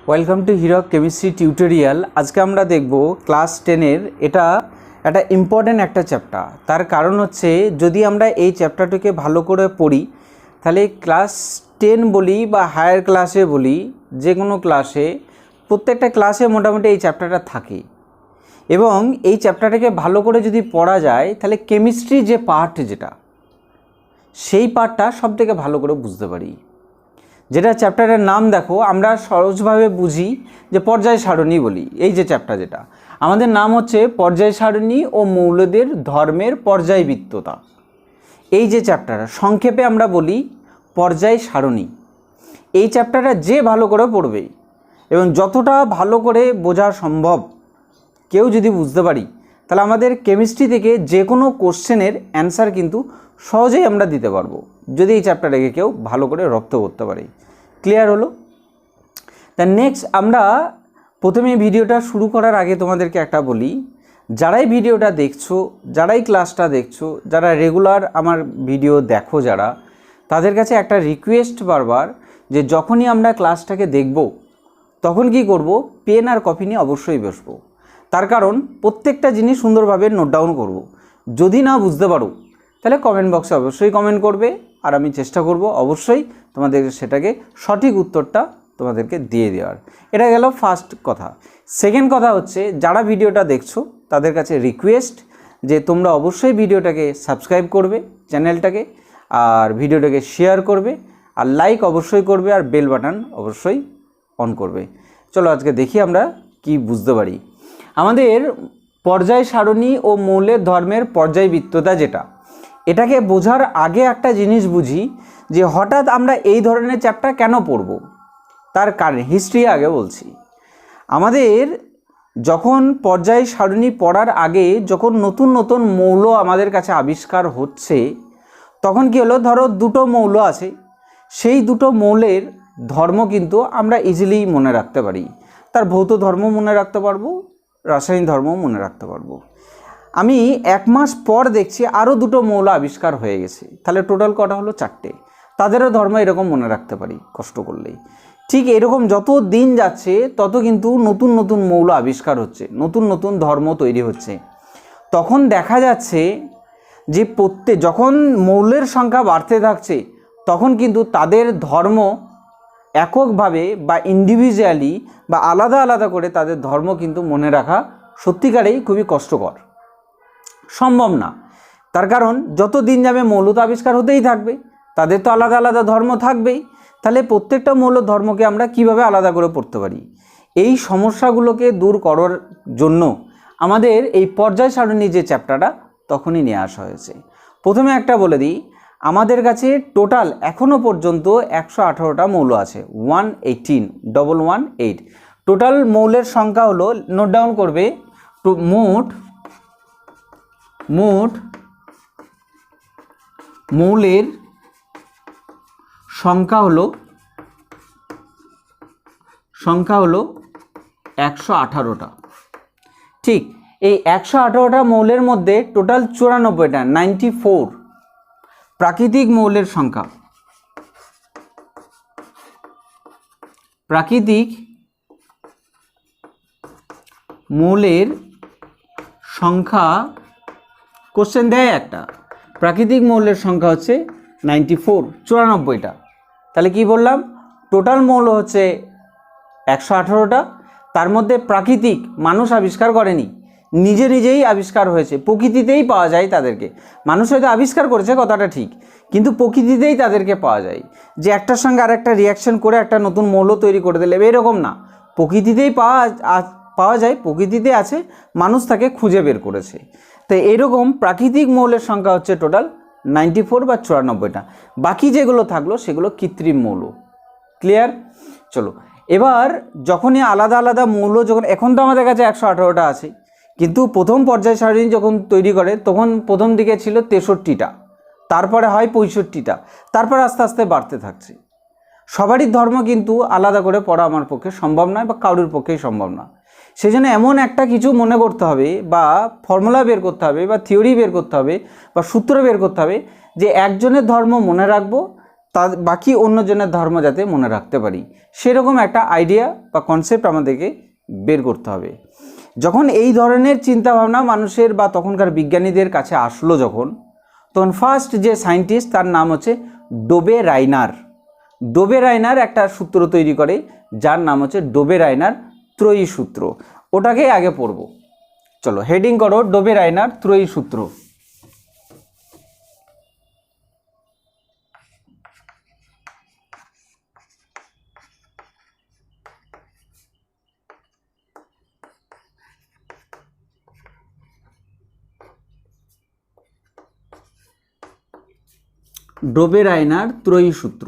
Welcome to Hirak chemistry tutorial. আজকে আমরা দেখব ক্লাস 10-এর এটা একটা ইম্পর্ট্যান্ট একটা চ্যাপ্টার। তার কারণ হচ্ছে যদি আমরা এই চ্যাপ্টারটিকে ভালো করে পড়ি তাহলে ক্লাস 10 বলি বা হায়ার ক্লাসে বলি, যে কোনো ক্লাসে প্রত্যেকটা ক্লাসে মোটামুটি এই চ্যাপ্টারটা থাকে এবং এই চ্যাপ্টারটাকে ভালো করে যদি পড়া যায় তাহলে কেমিস্ট্রি যে পার্ট যেটা সেই পার্টটা সবথেকে ভালো করে বুঝতে পারি। যেটা চ্যাপ্টারের নাম দেখো, আমরা সহজভাবে বুঝি যে পর্যায় সারণী বলি। এই যে চ্যাপ্টার যেটা আমাদের নাম হচ্ছে পর্যায় সারণী ও মৌলদের ধর্মের পর্যায়বৃত্ততা। এই যে চ্যাপ্টারটা সংক্ষেপে আমরা বলি পর্যায় সারণী। এই চ্যাপ্টারটা যে ভালো করে পড়বে এবং যতটা ভালো করে বোঝা সম্ভব কেউ যদি বুঝতে পারি তাহলে আমাদের কেমিস্ট্রি থেকে যে কোনো কোশ্চেনের অ্যান্সার কিন্তু সহজেই আমরা দিতে পারবো, যদি এই চ্যাপ্টারটাকে কেউ ভালো করে রপ্ত করতে পারে। ক্লিয়ার হলো? তা নেক্সট আমরা প্রথমে ভিডিওটা শুরু করার আগে তোমাদেরকে একটা বলি, যারাই ভিডিওটা দেখছো, যারাই ক্লাসটা দেখছো, যারা রেগুলার আমার ভিডিও দেখো যারা, তাদের কাছে একটা রিকোয়েস্ট বারবার যে যখনই আমরা ক্লাসটাকে দেখব তখন কি করব, পেন আর কপি নিয়ে অবশ্যই বসবো। তার কারণ প্রত্যেকটা জিনিস সুন্দরভাবে নোট ডাউন করব। যদি না বুঝতে পারো তাহলে কমেন্ট বক্সে অবশ্যই কমেন্ট করবে আর আমি চেষ্টা করব অবশ্যই তোমাদের সেটাকে সঠিক উত্তরটা তোমাদেরকে দিয়ে দেওয়ার। এটা গেল ফার্স্ট কথা। সেকেন্ড কথা হচ্ছে যারা ভিডিওটা দেখছো তাদের কাছে রিকোয়েস্ট যে তোমরা অবশ্যই ভিডিওটাকে সাবস্ক্রাইব করবে চ্যানেলটাকে, আর ভিডিওটাকে শেয়ার করবে, আর লাইক অবশ্যই করবে, আর বেল বাটন অবশ্যই অন করবে। চলো আজকে দেখি আমরা কি বুঝতে পারি। আমাদের পর্যায় সারণী ও মৌলের ধর্মের পর্যায়বৃত্ততা যেটা, এটাকে বোঝার আগে একটা জিনিস বুঝি যে হঠাৎ আমরা এই ধরনের চ্যাপ্টার কেন পড়ব। তার কারণ হিস্ট্রি আগে বলছি। আমাদের যখন পর্যায় সারণী পড়ার আগে যখন নতুন নতুন মৌল আমাদের কাছে আবিষ্কার হচ্ছে তখন কি হলো, ধরো দুটো মৌল আছে, সেই দুটো মৌলের ধর্ম কিন্তু আমরা ইজিলি মনে রাখতে পারি। তার ভৌত ধর্ম মনে রাখতে পারবো, রাসায়নিক ধর্ম মনে রাখতে পারবো। আমি 1 মাস পর দেখছি আরও দুটো মৌল আবিষ্কার হয়ে গেছে, তাহলে টোটাল কটা হলো? 4টে। তাদেরও ধর্ম এরকম মনে রাখতে পারি কষ্ট করলেই। ঠিক এরকম যত দিন যাচ্ছে তত কিন্তু নতুন নতুন মৌল আবিষ্কার হচ্ছে, নতুন নতুন ধর্ম তৈরি হচ্ছে। তখন দেখা যাচ্ছে যে যখন মৌলের সংখ্যা বাড়তে থাকছে তখন কিন্তু তাদের ধর্ম এককভাবে বা ইন্ডিভিজুয়ালি বা আলাদা আলাদা করে তাদের ধর্ম কিন্তু মনে রাখা সত্যিকারেই খুবই কষ্টকর, সম্ভব না। তার কারণ যত দিন যাবে মৌল তো আবিষ্কার হতেই থাকবে, তাদের তো আলাদা আলাদা ধর্ম থাকবেই। তাহলে প্রত্যেকটা মৌল ধর্মকে আমরা কিভাবে আলাদা করে পড়তে পারি? এই সমস্যাগুলোকে দূর করার জন্য আমাদের এই পর্যায় সারণী যে চ্যাপ্টারটা তখনই নিয়ে আসা হয়েছে। প্রথমে একটা বলে দিই, আমাদের কাছে টোটাল এখনও পর্যন্ত 118টা মৌল আছে, 118 টোটাল মৌলের সংখ্যা হলো, নোট ডাউন করবে, মোট মৌলের সংখ্যা হলো 118টা। ঠিক এই 118টা মৌলের মধ্যে টোটাল 94টা 94 প্রাকৃতিক মৌলের সংখ্যা। প্রাকৃতিক মৌলের সংখ্যা কোশ্চেন দেয় একটা, প্রাকৃতিক মৌলের সংখ্যা হচ্ছে 94টা। তাহলে কি বললাম, টোটাল মৌল হচ্ছে 118টা, তার মধ্যে প্রাকৃতিক মানুষ আবিষ্কার করেনি, নিজে নিজেই আবিষ্কার হয়েছে, প্রকৃতিতেই পাওয়া যায় তাদেরকে। মানুষ হয়তো আবিষ্কার করেছে কথাটা ঠিক, কিন্তু প্রকৃতিতেই তাদেরকে পাওয়া যায়। যে একটার সঙ্গে আর একটা রিয়াকশন করে একটা নতুন মৌল তৈরি করে দিলে এরকম না, প্রকৃতিতেই পাওয়া যায়, প্রকৃতিতে আছে, মানুষ তাকে খুঁজে বের করেছে। তো এরকম প্রাকৃতিক মৌলের সংখ্যা হচ্ছে টোটাল 94 বা 94টা। বাকি যেগুলো থাকলো সেগুলো কৃত্রিম মৌল। ক্লিয়ার? চলো এবার যখনই আলাদা আলাদা মৌল এখন তো আমাদের কাছে 118টা আছে, কিন্তু প্রথম পর্যায় সারণী যখন তৈরি করে তখন প্রথম দিকে ছিল 63টা, তারপরে হয় 65টা, তারপর আস্তে আস্তে বাড়তে থাকছে। সবারই ধর্ম কিন্তু আলাদা করে পড়া আমার পক্ষে সম্ভব নয় বা কারোর পক্ষেই সম্ভব না। সেই জন্য এমন একটা কিছু মনে করতে হবে বা ফর্মুলা বের করতে হবে বা থিওরি বের করতে হবে বা সূত্র বের করতে হবে যে একজনের ধর্ম মনে রাখবো, তা বাকি অন্যজনের ধর্ম যাতে মনে রাখতে পারি, সেরকম একটা আইডিয়া বা কনসেপ্ট আমাদেরকে বের করতে হবে। যখন এই ধরনের চিন্তাভাবনা মানুষের বা তখনকার বিজ্ঞানীদের কাছে আসলো তখন ফার্স্ট যে সায়েন্টিস্ট তার নাম হচ্ছে ডোবে রাইনার। ডোবে রাইনার একটা সূত্র তৈরি করে যার নাম হচ্ছে ডোবে রাইনার ত্রয়ী সূত্র। ওটাকে আগে পড়ব। চলো হেডিং করো ডোবে রাইনার ত্রয়ী সূত্র। ডোবে রাইনার ত্রয়ী সূত্র,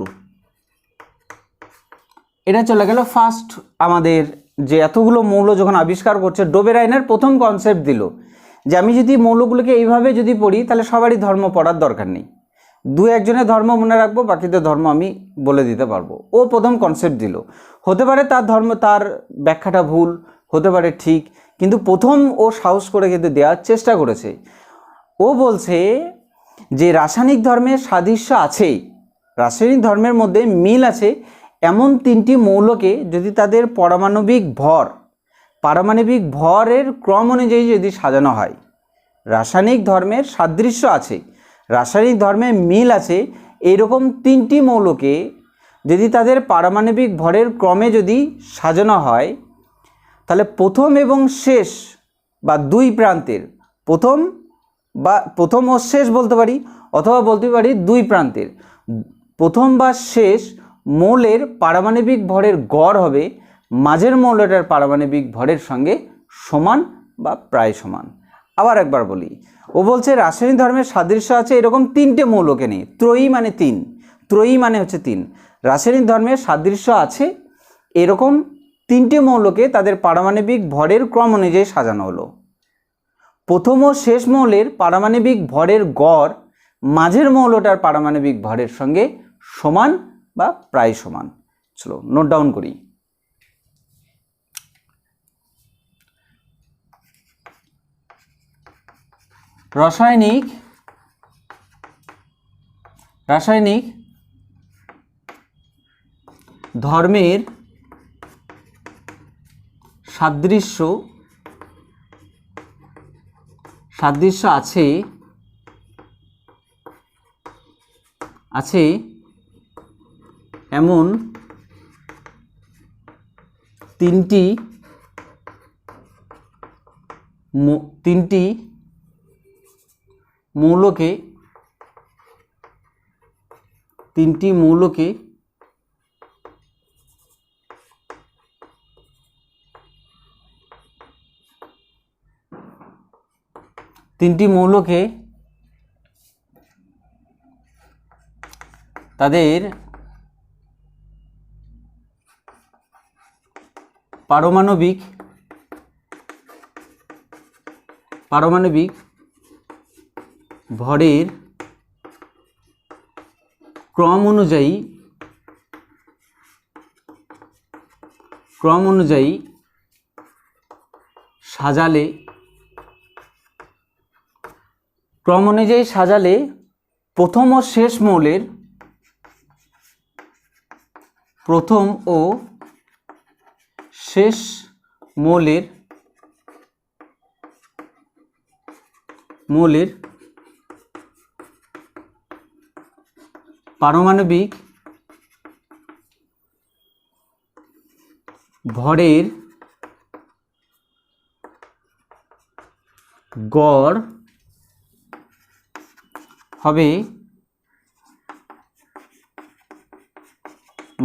এটা চলে গেল ফার্স্ট। আমাদের যে এতগুলো মৌল যখন আবিষ্কার করছে, ডোবে রাইনার প্রথম কনসেপ্ট দিল যে আমি যদি মৌলগুলোকে এইভাবে যদি পড়ি তাহলে সবারই ধর্ম পড়ার দরকার নেই, দু একজনের ধর্ম মনে রাখবো, বাকিদের ধর্ম আমি বলে দিতে পারবো। ও প্রথম কনসেপ্ট দিল। হতে পারে তার ধর্ম, তার ব্যাখ্যাটা ভুল, হতে পারে ঠিক, কিন্তু প্রথম ও সাহস করে কিন্তু দেওয়ার চেষ্টা করেছে। ও বলছে যে রাসায়নিক ধর্মের সাদৃশ্য আছেই, রাসায়নিক ধর্মের মধ্যে মিল আছে এমন তিনটি মৌলকে যদি তাদের পারমাণবিক ভরের ক্রম অনুযায়ী যদি সাজানো হয়, রাসায়নিক ধর্মের সাদৃশ্য আছে, রাসায়নিক ধর্মে মিল আছে, এইরকম তিনটি মৌলকে যদি তাদের পারমাণবিক ভরের ক্রমে যদি সাজানো হয়, তাহলে প্রথম এবং শেষ বা দুই প্রান্তের, প্রথম ও শেষ বলতে পারি, অথবা বলতে পারি দুই প্রান্তের প্রথম বা শেষ মৌলের পারমাণবিক ভরের গড় হবে মাঝের মৌলটার পারমাণবিক ভরের সঙ্গে সমান বা প্রায় সমান। আবার একবার বলি, ও বলছে রাসায়নিক ধর্মের সাদৃশ্য আছে এরকম তিনটে মৌলকে নিয়ে, ত্রয়ী মানে তিন, ত্রয়ী মানে হচ্ছে তিন, রাসায়নিক ধর্মের সাদৃশ্য আছে এরকম তিনটে মৌলকে তাদের পারমাণবিক ভরের ক্রম অনুযায়ী সাজানো হলো। প্রথম ও শেষ মৌলের পারমাণবিক ভরের গড় মাঝের মৌলটার পারমাণবিক ভরের সঙ্গে সমান বা প্রায় সমান। চলো নোট ডাউন করি। রাসায়নিক ধর্মের সাদৃশ্য আছে এমন তিনটি মৌলকে তাদের পারমাণবিক ভরের ক্রম অনুযায়ী সাজালে প্রথম ও শেষ মৌলের পারমাণবিক ভরের গড় হবে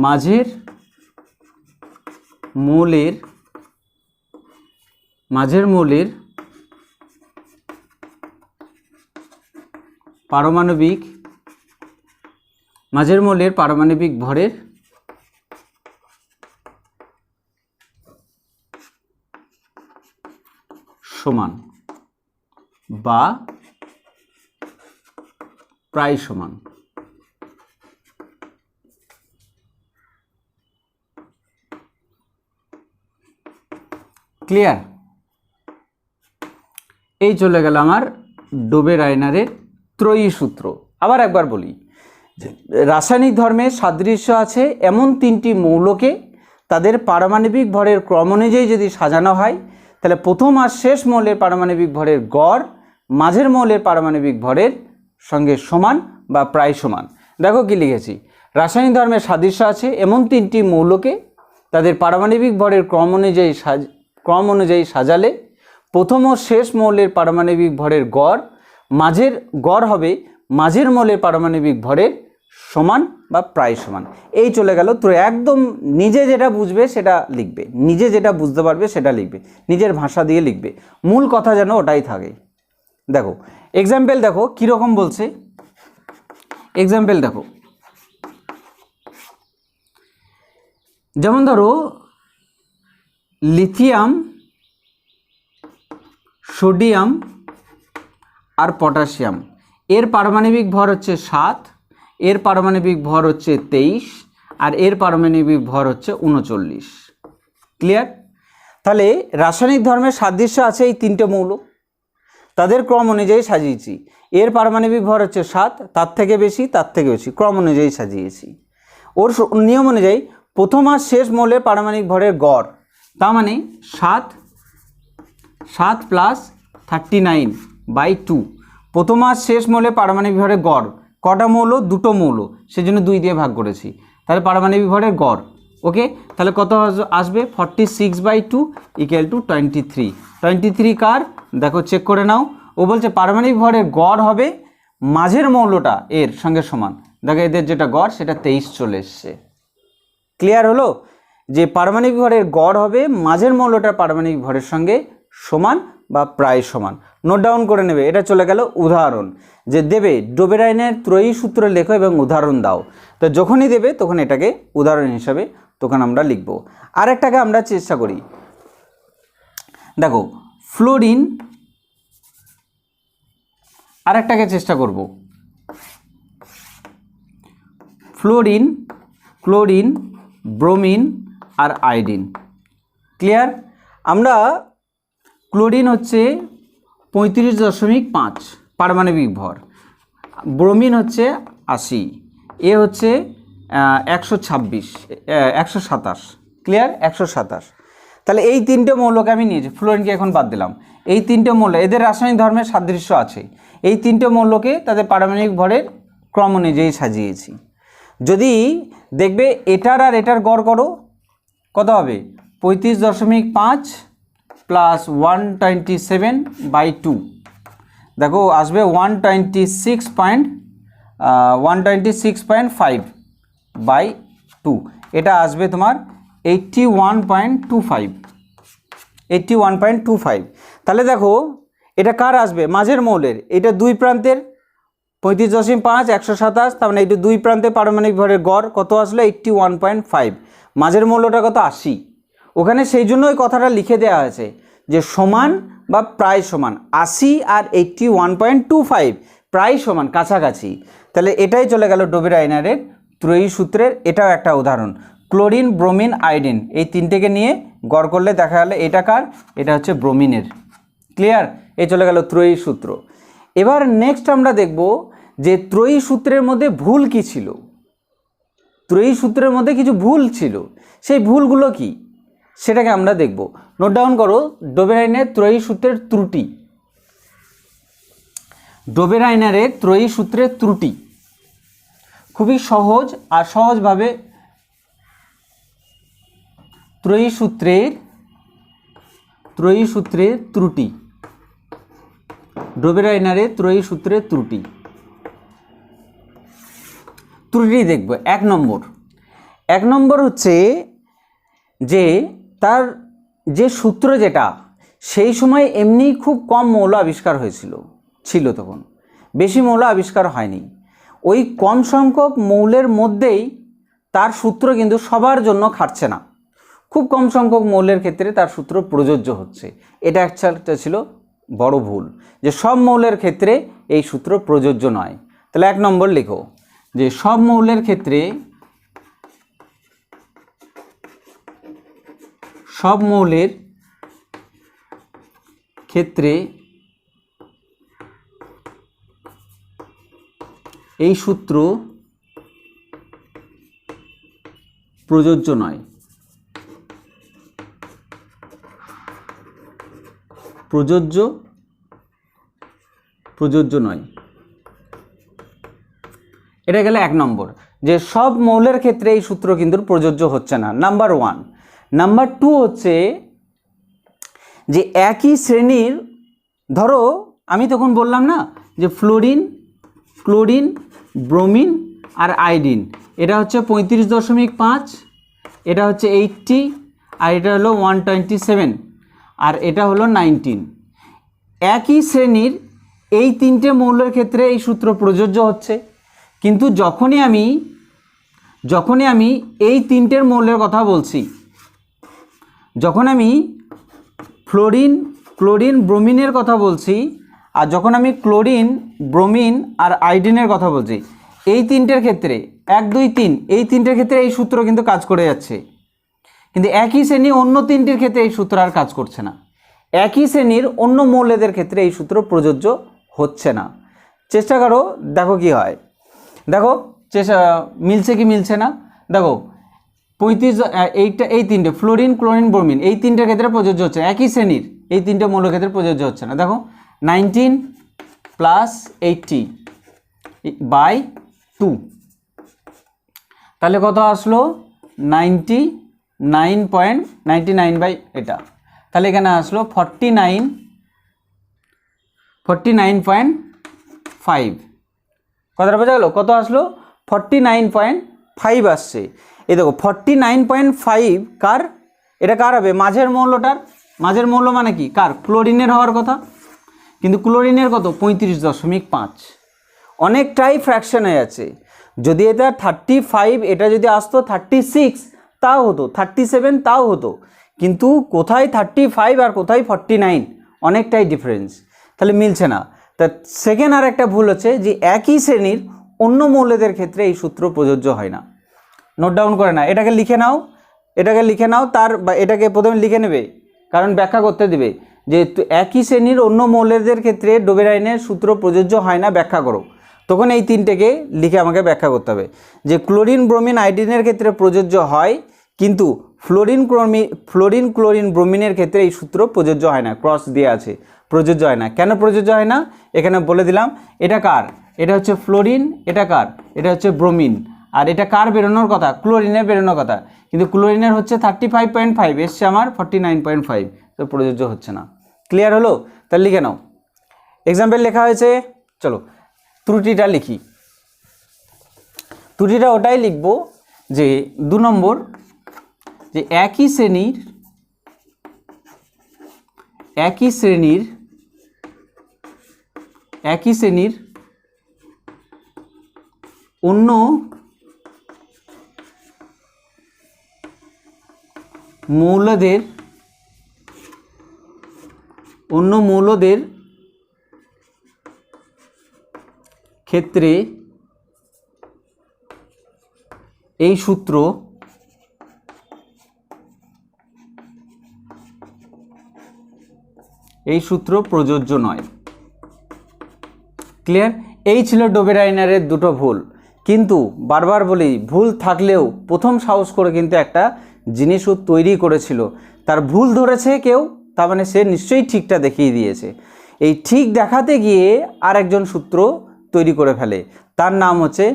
মাঝের মৌলের পারমাণবিক ভরের সমান বা প্রায় সমান। ক্লিয়ার? এই চলে গেল আমার ডোবে রাইনারের ত্রয়ী সূত্র। আবার একবার বলি রাসায়নিক ধর্মের সাদৃশ্য আছে এমন তিনটি মৌলকে তাদের পারমাণবিক ভরের ক্রম অনুযায়ী যদি সাজানো হয়, তাহলে প্রথম আর শেষ মৌলের পারমাণবিক ভরের গড় মাঝের মৌলের পারমাণবিক ভরের সঙ্গে সমান বা প্রায় সমান। দেখো কি লিখেছি, রাসায়নিক ধর্মের সাদৃশ্য আছে এমন তিনটি মৌলকে তাদের পারমাণবিক ভরের ক্রম অনুযায়ী সাজালে প্রথম ও শেষ মৌলের পারমাণবিক ভরের গড় হবে মাঝের মৌলের পারমাণবিক ভরের সমান বা প্রায় সমান। এই চলে গেল। তো একদম নিজে যেটা বুঝবে সেটা লিখবে, নিজে যেটা বুঝতে পারবে সেটা লিখবে, নিজের ভাষা দিয়ে লিখবে, মূল কথা যেন ওটাই থাকে। দেখো এক্সাম্পল, দেখো কীরকম বলছে এক্সাম্পল। দেখো যেমন ধরো লিথিয়াম, সোডিয়াম আর পটাশিয়াম, এর পারমাণবিক ভর হচ্ছে 7, এর পারমাণবিক ভর হচ্ছে 23 আর এর পারমাণবিক ভর হচ্ছে 39। ক্লিয়ার? তাহলে রাসায়নিক ধর্মের সাদৃশ্য আছে এই তিনটে মৌল, তাদের ক্রম অনুযায়ী সাজিয়েছি। এর পারমাণবিক ভর হচ্ছে 7, তার থেকে বেশি তার থেকে বেশি, ক্রম অনুযায়ী সাজিয়েছি। ওর নিয়ম অনুযায়ী প্রথম আর শেষ মৌলের পারমাণবিক ভরের গড়, তার মানে 7 প্লাস 39/2। প্রথম আর শেষ মৌলের পারমাণবিক ভরের গড়, কটা মৌল? দুটো মৌল, সেজন্য 2 দিয়ে ভাগ করেছি। তাহলে পারমাণবিক ভরের গড়, ওকে, তাহলে কত আসবে? 46/2 = 23। 23 কার? দেখো চেক করে নাও। ও বলছে পারমাণবিক ভরের গড় হবে মাঝের মৌলটা এর সঙ্গে সমান। দেখো এদের যেটা গড় সেটা 23 চলে এসছে। ক্লিয়ার হলো যে পারমাণবিক ভরের গড় হবে মাঝের মৌলটার পারমাণবিক ভরের সঙ্গে সমান বা প্রায় সমান। নোট ডাউন করে নেবে। এটা চলে গেল উদাহরণ, যে দেবে ডোবেরাইনের ত্রয়ী সূত্র লেখো এবং উদাহরণ দাও। তো যখনই দেবে তখন এটাকে উদাহরণ হিসাবে তখন আমরা লিখব। আরেকটাকে আমরা চেষ্টা করি। দেখো ফ্লোরিন, আরেকটাকে চেষ্টা করব। ফ্লোরিন, ক্লোরিন, ব্রোমিন আর আয়োডিন। ক্লিয়ার? আমরা ক্লোরিন হচ্ছে 35.5 পারমাণবিক ভর, ব্রোমিন হচ্ছে 80, এ হচ্ছে 127। ক্লিয়ার? 127। তাহলে এই তিনটে মৌলকে আমি নিয়েছি, ফ্লোরিনকে এখন বাদ দিলাম। এই তিনটে মৌল, এদের রাসায়নিক ধর্মের সাদৃশ্য আছে, এই তিনটে মৌলকে তাদের পারমাণবিক ভরের ক্রম অনুযায়ী সাজিয়েছি। যদি দেখবে এটার আর এটার গড় করো, কত হবে? 35.5 প্লাস 127/2, দেখো আসবে 126.5/2, এটা আসবে তোমার 81.25। তাহলে দেখো এটা কার আসবে? মাঝের মৌলের। এটা দুই প্রান্তের 35.5, 127, তার মানে এটা দুই প্রান্তে পারমাণবিক ভরের গড় কত আসলো? 81.5। মাঝের মৌলটা কত? 80। ওখানে সেই জন্য ওই কথাটা লিখে দেওয়া আছে যে সমান বা প্রায় সমান। 80 আর 81.25 প্রায় সমান, কাছাকাছি। তাহলে এটাই চলে গেল ডোবেরাইনারের ত্রয়ী সূত্রের। এটাও একটা উদাহরণ। ক্লোরিন, ব্রোমিন, আয়োডিন, এই তিনটেকে নিয়ে গড় করলে দেখা গেল এটা কার? এটা হচ্ছে ব্রোমিনের। ক্লিয়ার? এই চলে গেল ত্রয়ী সূত্র। এবার নেক্সট আমরা দেখব যে ত্রয়ী সূত্রের মধ্যে ভুল কি ছিল। ত্রয়ী সূত্রের মধ্যে কিছু ভুল ছিল, সেই ভুলগুলো কি সেটাকে আমরা দেখব। নোট ডাউন করো ডোবেরাইনের ত্রয়ী সূত্রের ত্রুটি। ডোবেরাইনারের ত্রয়ী সূত্রের ত্রুটি খুবই সহজ, আর সহজভাবে ত্রয়ী সূত্রের ত্রুটি, ডোবেরাইনারের ত্রয়ী সূত্রের ত্রুটি দেখব। 1 নম্বর হচ্ছে যে তার যে সূত্র যেটা, সেই সময় এমনি খুব কম মৌল আবিষ্কার ছিল, তখন বেশি মৌল আবিষ্কার হয়নি। ওই কম সংখ্যক মৌলের মধ্যেই তার সূত্র কিন্তু সবার জন্য খাটছে না, খুব কম সংখ্যক মৌলের ক্ষেত্রে তার সূত্র প্রযোজ্য হচ্ছে। এটা একটা ছিল বড় ভুল, যে সব মৌলের ক্ষেত্রে এই সূত্র প্রযোজ্য নয়। তাহলে 1 নম্বর লেখো যে সব মৌলের ক্ষেত্রে এই সূত্র প্রযোজ্য নয়, প্রযোজ্য নয়। এটা গেলে 1 নম্বর, যে সব মৌলের ক্ষেত্রে এই সূত্র কিন্তু প্রযোজ্য হচ্ছে না, নাম্বার 1। নাম্বার 2 হচ্ছে যে একই শ্রেণীর, ধরো আমি তখন বললাম না যে ফ্লোরিন, ক্লোরিন, ব্রোমিন আর আয়োডিন, এটা হচ্ছে 35.5, এটা হচ্ছে 80, আর এটা হলো 127, আর এটা হলো 19। একই শ্রেণীর এই 3টে মৌলের ক্ষেত্রে এই সূত্র প্রযোজ্য হচ্ছে, কিন্তু যখনই আমি এই 3টের মৌলের কথা বলছি, যখন আমি ফ্লোরিন, ক্লোরিন, ব্রোমিনের কথা বলছি, আর যখন আমি ক্লোরিন, ব্রোমিন আর আয়োডিনের কথা বলছি, এই 3টের ক্ষেত্রে 1 2 3 এই 3টের ক্ষেত্রে এই সূত্র কিন্তু কাজ করে যাচ্ছে, কিন্তু একই শ্রেণী অন্য 3টির ক্ষেত্রে এই সূত্র আর কাজ করছে না। একই শ্রেণীর অন্য মৌলদের ক্ষেত্রে এই সূত্র প্রযোজ্য হচ্ছে না। চেষ্টা করো, দেখো কি হয়। দেখো মিলছে কি মিলছে না। দেখো 35, এই 3টে ফ্লোরিন, ক্লোরিন, ব্রোমিন এই 3টের ক্ষেত্রে প্রযোজ্য হচ্ছে, একই শ্রেণীর এই 3টে মৌলের ক্ষেত্রে প্রযোজ্য হচ্ছে না। দেখো 19 + 80/2, তাহলে কত আসলো? 99.99 এটা, তাহলে এখানে আসলো 49.5। কথাটা বোঝা গেল? কত আসলো? 49.5 আসছে। এই দেখো 49.5 কার? এটা কার হবে? মাঝের মৌলটার। মাঝের মৌল মানে কি? কার? ক্লোরিনের হওয়ার কথা, কিন্তু ক্লোরিনের কত? 35.5। অনেকটাই ফ্র্যাকশন হয়ে আছে। যদি এটা 35, এটা যদি আসতো 36 তাও হতো, 37 তাও হতো, কিন্তু কোথায় 35 আর কোথায় 49, অনেকটাই ডিফারেন্স, তাহলে মিলছে না। তা সেকেন্ড আর একটা ভুল হচ্ছে যে একই শ্রেণীর অন্য মৌলদের ক্ষেত্রে এই সূত্র প্রযোজ্য হয় না। নোট ডাউন করে না, এটাকে লিখে নাও, এটাকে প্রথমে লিখে নেবে, কারণ ব্যাখ্যা করতে দেবে যে একই শ্রেণীর অন্য মৌলদের ক্ষেত্রে ডোবের আইনের সূত্র প্রযোজ্য হয় না, ব্যাখ্যা করো। তখন এই 3টেকে লিখে আমাকে ব্যাখ্যা করতে হবে যে ক্লোরিন, ব্রোমিন, আয়োডিনের ক্ষেত্রে প্রযোজ্য হয়, কিন্তু ফ্লোরিন, ক্লোরিন, ব্রোমিনের ক্ষেত্রে এই সূত্র প্রযোজ্য হয় না। ক্রস দিয়ে আছে, প্রযোজ্য হয় না। কেন প্রযোজ্য হয় না এখানে বলে দিলাম। এটা কার? এটা হচ্ছে ফ্লোরিন। এটা কার? এটা হচ্ছে ব্রোমিন। আর এটা কার বেরোনোর কথা? ক্লোরিনের বেরোনোর কথা, কিন্তু ক্লোরিনের হচ্ছে 35.5, এসছে আমার 49.5, তো প্রযোজ্য হচ্ছে না। ক্লিয়ার হলো? তাহলে লিখে নাও। এক্সাম্পল লেখা হয়েছে, চলো ত্রুটিটা লিখি। ত্রুটিটা ওটাই লিখব যে 2 নম্বর, যে একই শ্রেণীর অন্য মৌলদের ক্ষেত্রে এই সূত্র প্রযোজ্য নয়। ক্লিয়ার? এই ছিল ডোবের আইনারের 2টো ভুল। কিন্তু বারবার বলি, ভুল থাকলেও প্রথম সাহস করে কিন্তু একটা জিনিসও তৈরি করেছিল, তার ভুল ধরেছে কেউ, তার মানে সে নিশ্চয়ই ঠিকটা দেখিয়ে দিয়েছে। এই ঠিক দেখাতে গিয়ে আরেকজন সূত্র তৈরি করে ফেলে, তার নাম হচ্ছে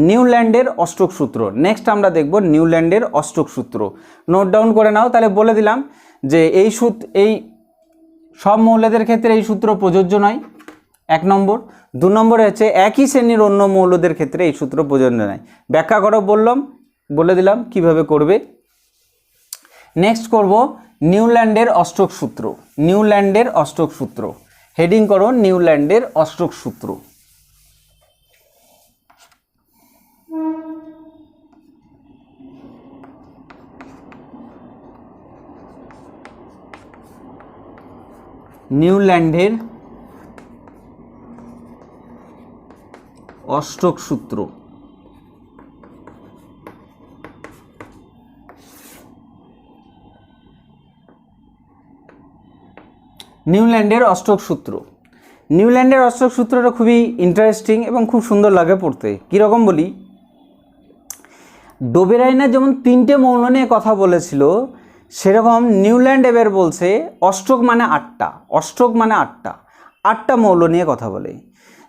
নিউল্যান্ডের অষ্টক সূত্র। নেক্সট আমরা দেখব নিউল্যান্ডের অষ্টক সূত্র। নোট ডাউন করে নাও, তাহলে বলে দিলাম যে এই সব মৌলদের ক্ষেত্রে এই সূত্র প্রযোজ্য নয়, 1 নম্বর। 2 নম্বরে হচ্ছে একই শ্রেণীর অন্য মৌলদের ক্ষেত্রে এই সূত্র প্রযোজ্য নয়। ব্যাখ্যা করো বলে দিলাম কিভাবে করবে। নেক্সট করব নিউল্যান্ডের অষ্টক সূত্র। নিউল্যান্ডের অষ্টক সূত্র, হেডিং করো নিউল্যান্ডের অষ্টক সূত্র। নিউল্যান্ডের অষ্টক সূত্র। নিউল্যান্ডের অষ্টক সূত্র। নিউল্যান্ডের অষ্টক সূত্রটা খুবই ইন্টারেস্টিং এবং খুব সুন্দর লাগে পড়তে। কীরকম বলি, ডোবেরাইনার যেমন 3টে মৌল নিয়ে কথা বলেছিল, সেরকম নিউল্যান্ড এবার বলছে অষ্টক মানে 8টা, অষ্টক মানে 8টা মৌল নিয়ে কথা বলে।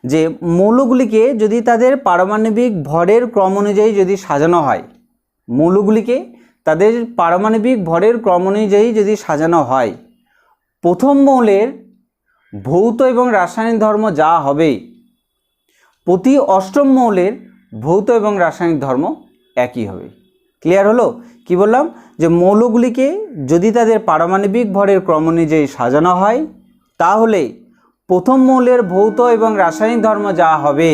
যে মৌলগুলিকে যদি তাদের পারমাণবিক ভরের ক্রম অনুযায়ী যদি সাজানো হয়, মৌলগুলিকে তাদের পারমাণবিক ভরের ক্রম অনুযায়ী যদি সাজানো হয়, প্রথম মৌলের ভৌত এবং রাসায়নিক ধর্ম যা হবে, প্রতি অষ্টম মৌলের ভৌত এবং রাসায়নিক ধর্ম একই হবে। ক্লিয়ার হলো? কি বললাম? যে মৌলগুলিকে যদি তাদের পারমাণবিক ভরের ক্রম অনুযায়ী সাজানো হয়, তাহলে প্রথম মৌলের ভৌত এবং রাসায়নিক ধর্ম যা হবে,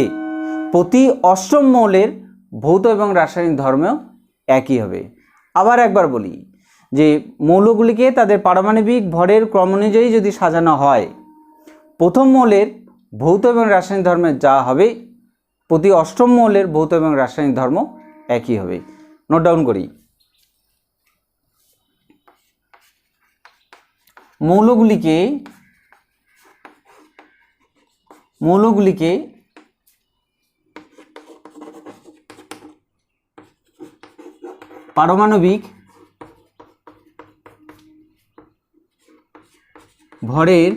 প্রতি অষ্টম মৌলের ভৌত এবং রাসায়নিক ধর্ম একই হবে। আবার একবার বলি, যে মৌলগুলিকে তাদের পারমাণবিক ভরের ক্রম অনুযায়ী যদি সাজানো হয়, প্রথম মৌলের ভৌত এবং রাসায়নিক ধর্মের যা হবে, প্রতি অষ্টম মৌলের ভৌত এবং রাসায়নিক ধর্ম একই হবে। নোট ডাউন করি। মৌলগুলিকে পারমাণবিক ভরের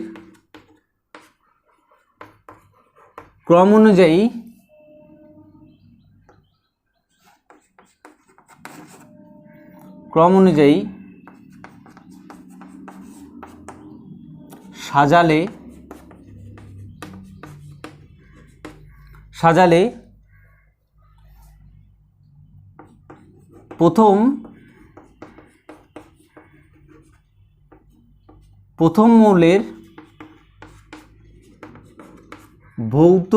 ক্রম অনুযায়ী সাজালে প্রথম মৌলের ভৌত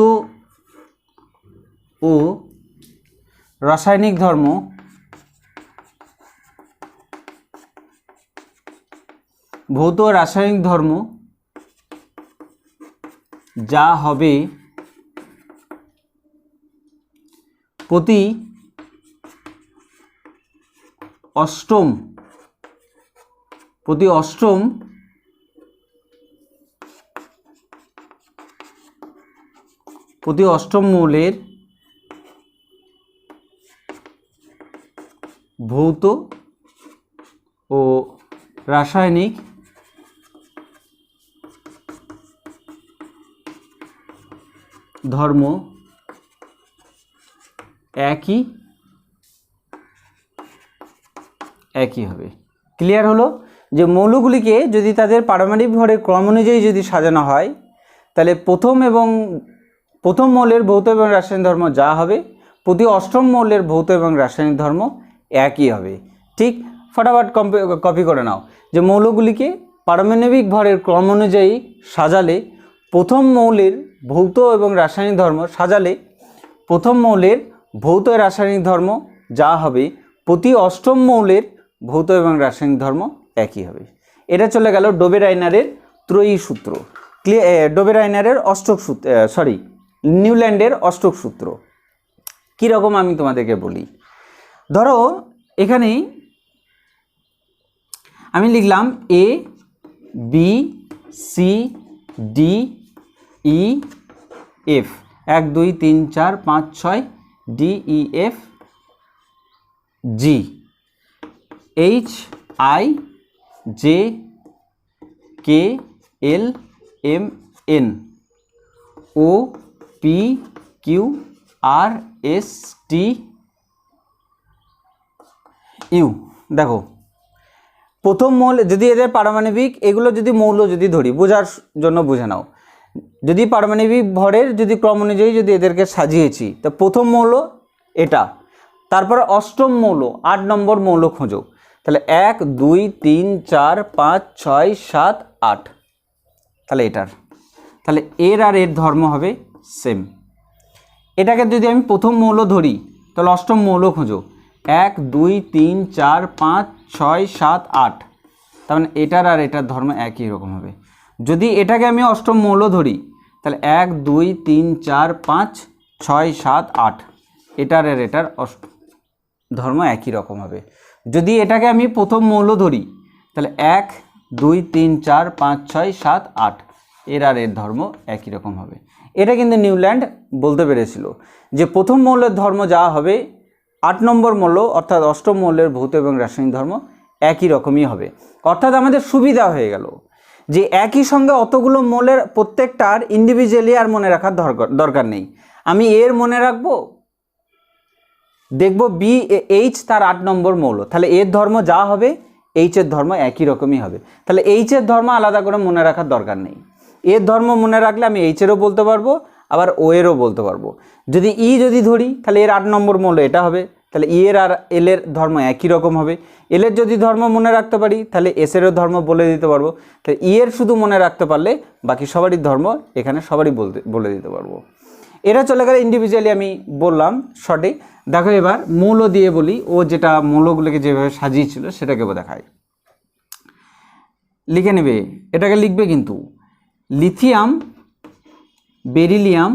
ও রাসায়নিক ধর্ম যা হবে, প্রতি অষ্টম মৌলের ভৌত ও রাসায়নিক ধর্ম একই হবে। ক্লিয়ার হলো? যে মৌলগুলিকে যদি তাদের পারমাণবিক ভরের ক্রম অনুযায়ী যদি সাজানো হয়, তাহলে প্রথম মৌলের ভৌত এবং রাসায়নিক ধর্ম যা হবে, প্রতি অষ্টম মৌলের ভৌত এবং রাসায়নিক ধর্ম একই হবে। ঠিক ফটাফট কপি করে নাও। যে মৌলগুলিকে পারমাণবিক ভরের ক্রম অনুযায়ী সাজালে প্রথম মৌলের ভৌত এবং রাসায়নিক ধর্ম যা হবে, প্রতি অষ্টম মৌলের ভৌত এবং রাসায়নিক ধর্ম একই হবে। এটা চলে গেল ডোবেরাইনারের ত্রয়ী সূত্র। ডোবেরাইনারের নিউল্যান্ডের অষ্টক সূত্র। কীরকম আমি তোমাদেরকে বলি। ধরো এখানে আমি লিখলাম A B C D E F, 1 2 3 4 5 6 D E F G, H I J K L M N, O P Q R S T U। দেখো প্রথম মৌল যদি এদের পারমাণবিক, এগুলো যদি মৌল যদি ধরি, বোঝার জন্য বুঝে নাও। যদি পারমাণবিক ভরের যদি ক্রম অনুযায়ী যদি এদেরকে সাজিয়েছি, তো প্রথম মৌল এটা, তারপরে অষ্টম মৌল 8 নম্বর মৌল খোঁজো। তাহলে 1 2 3 4 5 6 7 8, তাহলে তাহলে এর আর এর ধর্ম হবে সেম। এটাকে যদি আমি প্রথম মৌল ধরি, তাহলে অষ্টম মৌল খোঁজো। 1 2 3 4 5 6 7 8, তার মানে এটার আর এটার ধর্ম একই রকম হবে। যদি এটাকে আমি অষ্টম মৌল ধরি, তাহলে 1 2 3 4 5 6 7 8, এটার আর এটার ধর্ম একই রকম হবে। যদি এটাকে আমি প্রথম মৌল ধরি, তাহলে 1 2 3 4 5 6 7 8, এর আর এর ধর্ম একই রকম হবে। এটা কিন্তু নিউল্যান্ড বলতে পেরেছিল যে প্রথম মৌলের ধর্ম যা হবে, 8 নম্বর মৌল অর্থাৎ অষ্টম মৌলের ভৌত এবং রাসায়নিক ধর্ম একই রকমই হবে। অর্থাৎ আমাদের সুবিধা হয়ে গেল যে একই সঙ্গে অতগুলো মৌলের প্রত্যেকটার ইন্ডিভিজুয়ালি আর মনে রাখার দরকার নেই। আমি এর মনে রাখবো, দেখব বি এইচ তার 8 নম্বর মৌল, তাহলে এর ধর্ম যা হবে এইচের ধর্ম একই রকমই হবে। তাহলে এইচের ধর্ম আলাদা করে মনে রাখার দরকার নেই। এর ধর্ম মনে রাখলে আমি এইচেরও বলতে পারবো, আবার ও এরও বলতে পারবো। যদি ই যদি ধরি তাহলে এর 8 নম্বর মৌল এটা হবে, তাহলে ই এর আর এল এর ধর্ম একই রকম হবে। এল এর যদি ধর্ম মনে রাখতে পারি তাহলে এস এরও ধর্ম বলে দিতে পারবো। তাহলে ই এর শুধু মনে রাখতে পারলে বাকি সবারই ধর্ম এখানে সবারই বলে দিতে পারবো। এরা চলে গেলে ইন্ডিভিজুয়ালি আমি বললাম শর্টে। দেখো এবার মৌল দিয়ে বলি, ও যেটা মৌলগুলোকে যেভাবে সাজিয়েছিল সেটাকে দেখায়। লিখে নেবে, এটাকে লিখবে কিন্তু lithium, beryllium,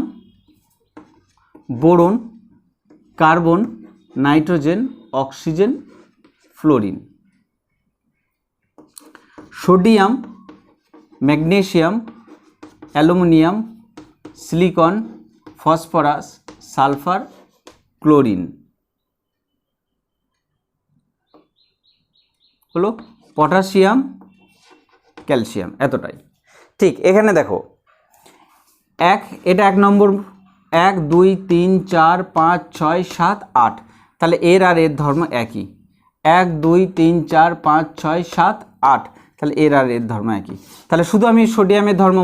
boron, carbon, nitrogen, oxygen, fluorine, sodium, magnesium, aluminium, silicon, phosphorus, sulphur, chlorine হলো, পটাশিয়াম, ক্যালসিয়াম, এতটাই। ঠিক এখানে দেখো এটা 1 নম্বর, 1 2 3 4 5 6 7 8, তাহলে এর আর এর ধর্ম একই। 1 2 3 4 5 6 7 8, তাহলে এর আর এর ধর্ম একই। তাহলে শুধু আমি সোডিয়ামের ধর্ম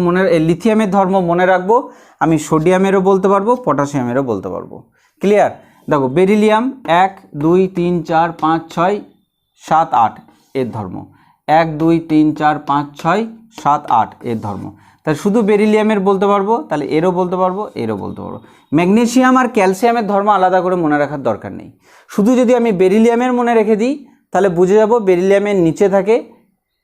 লিথিয়ামের ধর্ম মনে রাখবো, আমি সোডিয়ামেরও বলতে পারবো, পটাশিয়ামেরও বলতে পারবো। ক্লিয়ার? দেখো বেরিলিয়াম 1 2 3 4 5 6 7 8 এর ধর্ম, 1 2 3 4 5 6 7 8 এর ধর্ম। তাহলে শুধু বেরিলিয়ামের বলতে পারবো, তাহলে এরও বলতে পারবো, এরও বলতে পারবো। ম্যাগনেসিয়াম আর ক্যালসিয়ামের ধর্ম আলাদা করে মনে রাখার দরকার নেই। শুধু যদি আমি বেরিলিয়ামের মনে রেখে দিই তাহলে বুঝে যাব বেরিলিয়ামের নিচে থাকে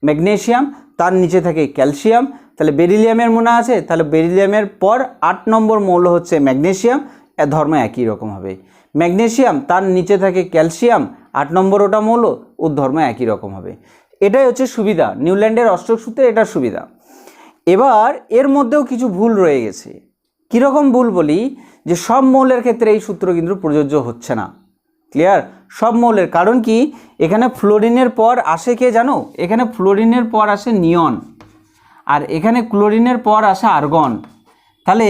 ম্যাগনেসিয়াম, তার নিচে থাকে ক্যালসিয়াম। তাহলে বেরিলিয়ামের মনে আছে, তাহলে বেরিলিয়ামের পর 8 নম্বর মৌল হচ্ছে ম্যাগনেসিয়াম, এর ধর্ম একই রকম হবে। ম্যাগনেসিয়াম তার নিচে থাকে ক্যালসিয়াম, 8 নম্বর ওটা মৌল, ওর ধর্ম একই রকম হবে। এটাই হচ্ছে সুবিধা, নিউল্যান্ডের অষ্টক সূত্রে এটার সুবিধা। এবার এর মধ্যেও কিছু ভুল রয়ে গেছে। কীরকম ভুল বলি, যে সব মৌলের ক্ষেত্রে এই সূত্র কিন্তু প্রযোজ্য হচ্ছে না। ক্লিয়ার? সব মৌলের, কারণ কি এখানে ফ্লোরিনের পর আসে কে জানো? এখানে ফ্লোরিনের পর আসে নিয়ন, আর এখানে ক্লোরিনের পর আসে আর্গন। তাহলে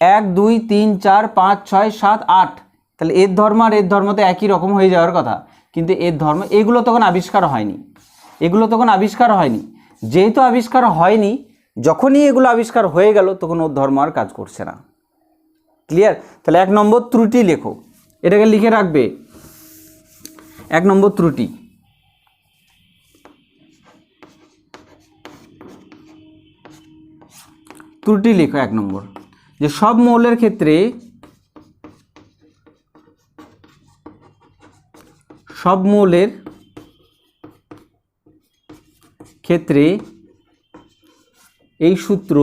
1 2 3 4 5 6 7 8, তাহলে এর ধর্ম আর এর ধর্ম তো একই রকম হয়ে যাওয়ার কথা, কিন্তু এর ধর্ম এগুলো তখন আবিষ্কার হয়নি। যেহেতু আবিষ্কার হয়নি, যখনই এগুলো আবিষ্কার হয়ে গেল তখন ওর ধর্ম আর কাজ করছে না। ক্লিয়ার? তাহলে 1 নম্বর ত্রুটি লেখো, এটাকে লিখে রাখবে। 1 নম্বর ত্রুটি, লেখো 1 নম্বর, যে সব মৌলের ক্ষেত্রে এই সূত্র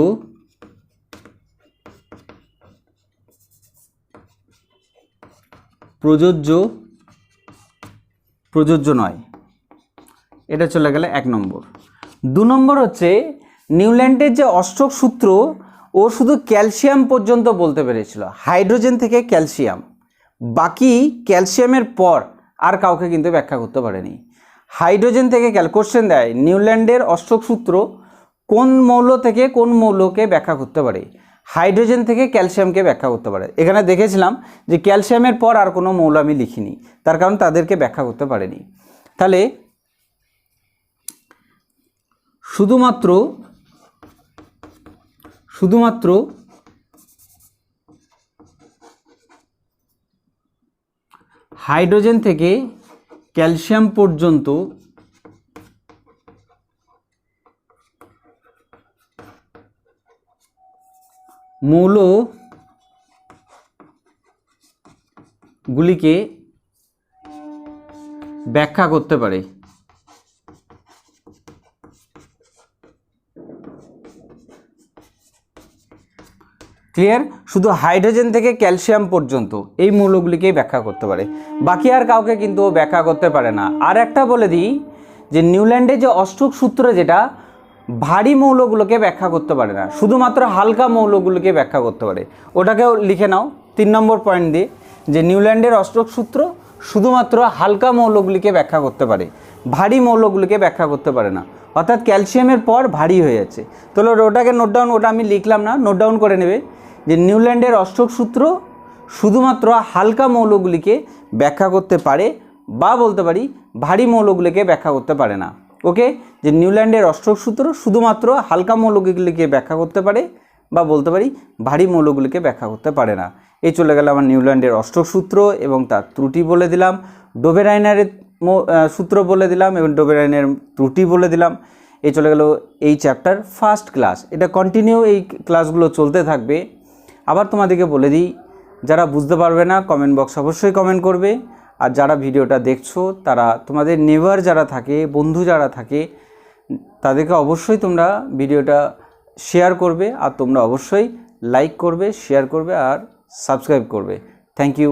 প্রযোজ্য নয়। এটা চলে গেলে 1 নম্বর। 2 নম্বর হচ্ছে নিউল্যান্ডের যে অষ্টক সূত্র, ও শুধু ক্যালসিয়াম পর্যন্ত বলতে পেরেছিল, হাইড্রোজেন থেকে ক্যালসিয়াম, বাকি ক্যালসিয়ামের পর আর কাউকে কিন্তু ব্যাখ্যা করতে পারেনি। হাইড্রোজেন থেকে কোশ্চেন দেয় নিউল্যান্ডের অষ্টক সূত্র কোন মৌল থেকে কোন মৌলকে ব্যাখ্যা করতে পারে? হাইড্রোজেন থেকে ক্যালসিয়ামকে ব্যাখ্যা করতে পারে। এখানে দেখেছিলাম যে ক্যালসিয়ামের পর আর কোনো মৌল আমি লিখিনি, তার কারণ তাদেরকে ব্যাখ্যা করতে পারেনি। তাহলে শুধুমাত্র হাইড্রোজেন থেকে ক্যালসিয়াম পর্যন্ত মৌলগুলিকে ব্যাখ্যা করতে পারে। ক্লিয়ার? শুধু হাইড্রোজেন থেকে ক্যালসিয়াম পর্যন্ত এই মৌলগুলিকেই ব্যাখ্যা করতে পারে, বাকি আর কাউকে কিন্তু ব্যাখ্যা করতে পারে না। আর একটা বলে দিই যে নিউল্যান্ডের যে অষ্টক সূত্র, যেটা ভারী মৌলগুলোকে ব্যাখ্যা করতে পারে না, শুধুমাত্র হালকা মৌলগুলোকে ব্যাখ্যা করতে পারে। ওটাকেও লিখে নাও 3 নম্বর পয়েন্ট দিয়ে, যে নিউল্যান্ডের অষ্টক সূত্র শুধুমাত্র হালকা মৌলগুলিকে ব্যাখ্যা করতে পারে, ভারী মৌলগুলিকে ব্যাখ্যা করতে পারে না। অর্থাৎ ক্যালসিয়ামের পর ভারী হয়ে যাচ্ছে। তাহলে ওটাকে নোট ডাউন, ওটা আমি লিখলাম না, নোট ডাউন করে নেবে যে নিউল্যান্ডের অষ্টক সূত্র শুধুমাত্র হালকা মৌলগুলিকে ব্যাখ্যা করতে পারে বা বলতে পারি ভারী মৌলগুলিকে ব্যাখ্যা করতে পারে না। ওকে, যে নিউল্যান্ডের অষ্টক সূত্র শুধুমাত্র হালকা মৌলগুলিকে ব্যাখ্যা করতে পারে বা বলতে পারি ভারী মৌলগুলিকে ব্যাখ্যা করতে পারে না। এই চলে গেল আমার নিউল্যান্ডের অষ্টক সূত্র এবং তার ত্রুটি বলে দিলাম, ডোবেরাইনারের সূত্র বলে দিলাম এবং ডোবেরাইনের ত্রুটি বলে দিলাম। এই চলে গেল এই চ্যাপ্টার ফার্স্ট ক্লাস। এটা কন্টিনিউ এই ক্লাসগুলো চলতে থাকবে। আবার তোমাদেরকে বলে দিই, যারা বুঝতে পারবে না কমেন্ট বক্স অবশ্যই কমেন্ট করবে, আর যারা ভিডিওটা দেখছো তারা তোমাদের নেবার যারা থাকে, বন্ধু যারা থাকে, তাদেরকে অবশ্যই তোমরা ভিডিওটা শেয়ার করবে, আর তোমরা অবশ্যই লাইক করবে, শেয়ার করবে আর সাবস্ক্রাইব করবে। Thank you.